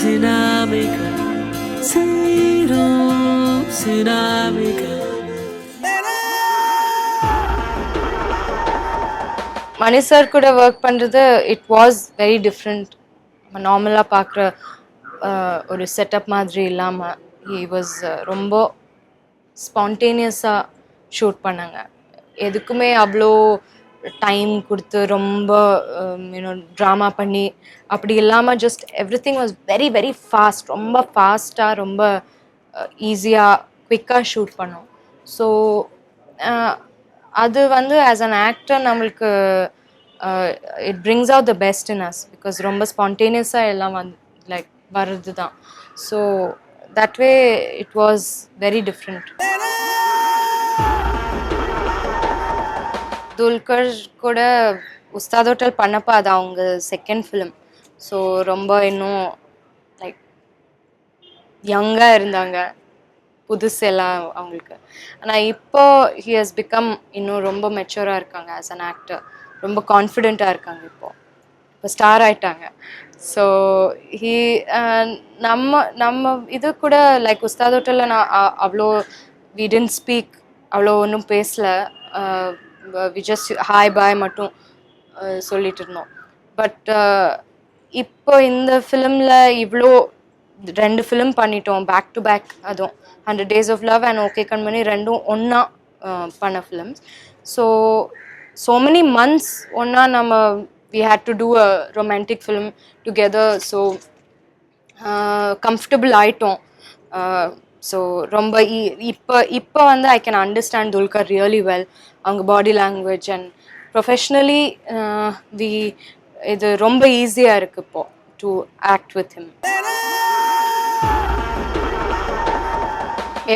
Sinamika, Siro, Sinamika. மணி sir கூட work பண்ணுறது it was very different. நம்ம நார்மலாக பார்க்குற ஒரு செட்டப் மாதிரி இல்லாமல் ஹி வாஸ் ரொம்ப ஸ்பான்டேனியஸாக ஷூட் பண்ணாங்க. எதுக்குமே அவ்வளோ டைம் கொடுத்து ரொம்ப ட்ராமா பண்ணி அப்படி இல்லாமல் just every thing was very very fast, ரொம்ப ஃபாஸ்ட்டாக ரொம்ப ஈஸியாக குவிக்காக ஷூட் பண்ணோம். ஸோ அது வந்து ஆஸ் அன் ஆக்டர் நம்மளுக்கு it brings out the best in us, because ரொம்ப ஸ்பான்டேனியஸாக எல்லாம் லைக் வர்றது தான். So that way it was very different. Dulquer கூட உஸ்தாத் ஹோட்டல் பண்ணப்போ அது அவங்க செகண்ட் ஃபிலிம். ஸோ ரொம்ப இன்னும் லைக் யங்காக இருந்தாங்க, புதுசு எல்லாம் அவங்களுக்கு. ஆனால் இப்போ ஹி ஹஸ் பிகம் இன்னும் ரொம்ப மெச்சூராக இருக்காங்க ஆஸ் அன் ஆக்டர், ரொம்ப கான்ஃபிடெண்ட்டாக இருக்காங்க. இப்போ ஸ்டார் ஆயிட்டாங்க. ஸோ ஹீ நம்ம நம்ம இது கூட லைக் உஸ்தாத் ஹோட்டலில் நான் அவ்வளோ வி டிடன்ட் ஸ்பீக், அவ்வளோ ஒன்றும் பேசல, வி ஜஸ்ட் ஹாய் பாய் மட்டும் சொல்லிட்டு இருந்தோம். பட் இப்போ இந்த ஃபிலிமில் இவ்வளோ 2 ஃபிலிம் பண்ணிட்டோம் பேக் டு பேக், அதுவும் 100 Days of Love and okay கண்மணி ரெண்டும் ஒன்றா பண்ண ஃபிலிம்ஸ். ஸோ மெனி மந்த்ஸ் ஒன்றா நம்ம we had to do a romantic film together. So comfortable ஆயிட்டோம். ஸோ ரொம்ப இப்போ வந்து I can understand Dulquer really well. அவங்க பாடி லாங்குவேஜ் அண்ட் ப்ரொஃபஷ்னலி இது ரொம்ப ஈஸியாக இருக்குது இப்போ டு ஆக்ட் வித் ஹிம்.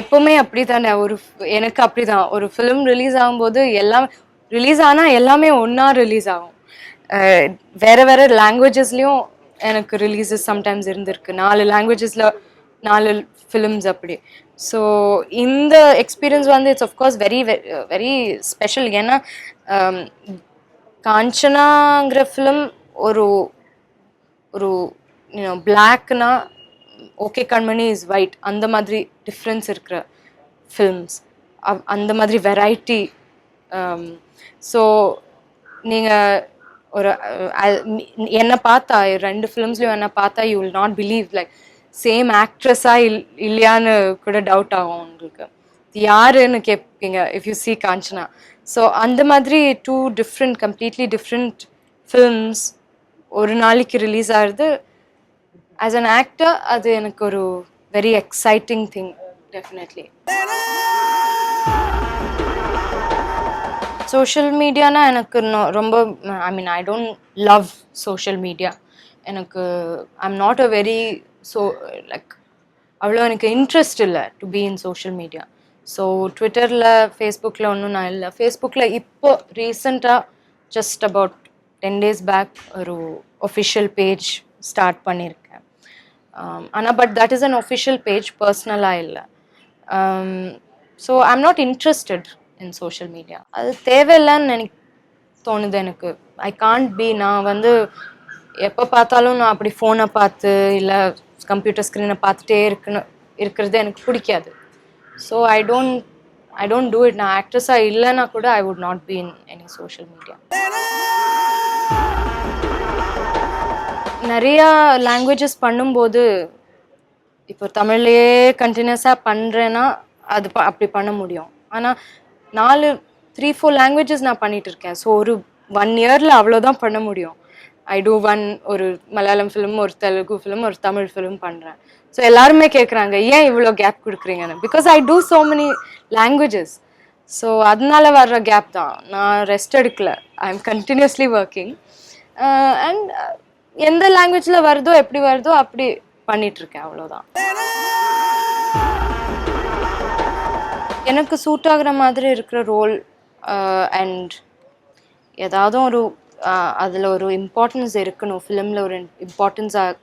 எப்போவுமே அப்படி தானே, எனக்கு அப்படி தான். ஒரு ஃபிலிம் ரிலீஸ் ஆகும்போது ரிலீஸ் ஆனால் எல்லாமே ஒன்றா ரிலீஸ் ஆகும். வேறு வேறு லாங்குவேஜஸ்லேயும் எனக்கு ரிலீஸஸ் சம்டைம்ஸ் இருந்திருக்கு, 4 லாங்குவேஜஸில் 4 ஃபிலிம்ஸ் அப்படி. ஸோ இந்த எக்ஸ்பீரியன்ஸ் வந்து it's of course very very special. ஏன்னா காஞ்சனாங்கிற ஃபிலிம் ஒரு ஒரு பிளாக்னா ஓகே கண்மணி இஸ் ஒயிட், அந்த மாதிரி டிஃப்ரென்ஸ் இருக்கிற ஃபில்ம்ஸ், அந்த மாதிரி வெரைட்டி. ஸோ நீங்கள் ஒரு என்னை பார்த்தா 2 ஃபிலிம்ஸ்லையும் என்னை பார்த்தா you will not believe like same ஆக்ட்ரஸாக இல்லையான்னு கூட டவுட் ஆகும் உங்களுக்கு, யாருன்னு கேட்பீங்க if you see Kanchana. So அந்த மாதிரி 2 டிஃப்ரெண்ட் கம்ப்ளீட்லி டிஃப்ரெண்ட் ஃபில்ம்ஸ் ஒரு நாளைக்கு ரிலீஸ் ஆகுது. ஆஸ் அன் ஆக்டர் அது எனக்கு ஒரு very exciting thing definitely. Social மீடியானா எனக்கு ரொம்ப I mean I don't love social media. எனக்கு I am not a very like அவ்வளோ எனக்கு இன்ட்ரெஸ்ட் இல்லை to be in social media. So ட்விட்டரில் ஃபேஸ்புக்கில் ஒன்றும் நான் இல்லை. ஃபேஸ்புக்கில் இப்போ ரீசெண்டாக ஜஸ்ட் அபவுட் 10 days பேக் ஒரு ஒஃபிஷியல் பேஜ் ஸ்டார்ட் பண்ணியிருக்கேன். ஆனால் but that is an official page, பர்சனலாக இல்லை. So I am not interested in social media. அது தேவையில்லைன்னு தோணுது எனக்கு. ஐ கான்ட் பி, நான் வந்து எப்போ பார்த்தாலும் நான் அப்படி ஃபோனை பார்த்து இல்லை கம்ப்யூட்டர் ஸ்க்ரீனை பார்த்துட்டே இருக்கிறது எனக்கு பிடிக்காது. So I don't do it. நான் ஆக்ட்ரஸாக இல்லைன்னா கூட I would not be in any social media. நிறையா லாங்குவேஜஸ் பண்ணும்போது இப்போ தமிழ்லையே கண்டினியூஸாக பண்ணுறேன்னா அது அப்படி பண்ண முடியும். ஆனால் 3-4 லாங்குவேஜஸ் நான் பண்ணிகிட்டு இருக்கேன். ஸோ ஒரு 1 yearல அவ்வளோதான் பண்ண முடியும். ஐ டூ ஒரு மலையாளம் ஃபிலிம், ஒரு தெலுங்கு ஃபிலிம், ஒரு தமிழ் ஃபிலிம் பண்ணுறேன். ஸோ எல்லாருமே கேட்குறாங்க ஏன் இவ்வளோ கேப் கொடுக்குறீங்கன்னு. Because I do so many languages. So அதனால வர்ற கேப் தான். நான் ரெஸ்ட் எடுக்கல, I am continuously working. And எந்த லாங்குவேஜில் வருதோ எப்படி வருதோ அப்படி பண்ணிகிட்ருக்கேன், அவ்வளோதான். எனக்கு சூட் ஆகிற மாதிரி இருக்கிற ரோல் அண்ட் ஏதாவது ஒரு அதில் ஒரு இம்பார்ட்டன்ஸ் இருக்கணும், ஃபிலிமில் ஒரு இம்பார்ட்டன்ஸாக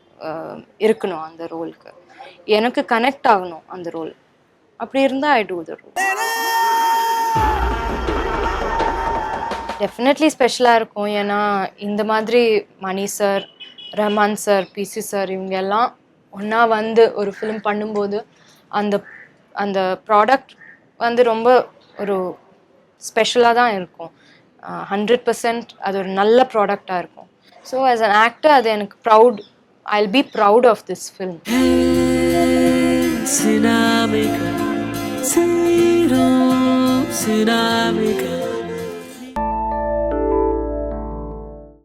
இருக்கணும் அந்த ரோலுக்கு, எனக்கு கனெக்ட் ஆகணும் அந்த ரோல். அப்படி இருந்தால் I do the role. Definitely ஸ்பெஷலாக இருக்கும். ஏன்னா இந்த மாதிரி Mani sir, Rahman sir, PC sir இவங்க எல்லாம் ஒன்றா வந்து ஒரு ஃபிலிம் பண்ணும்போது அந்த அந்த ப்ராடக்ட் வந்து ரொம்ப ஒரு ஸ்பெஷலாக தான் இருக்கும். 100% அது ஒரு நல்ல ப்ராடக்டாக இருக்கும். ஸோ ஆஸ் அன் ஆக்டர் அது எனக்கு proud. I will be proud of this film. Sinamika, Siro, Sinamika.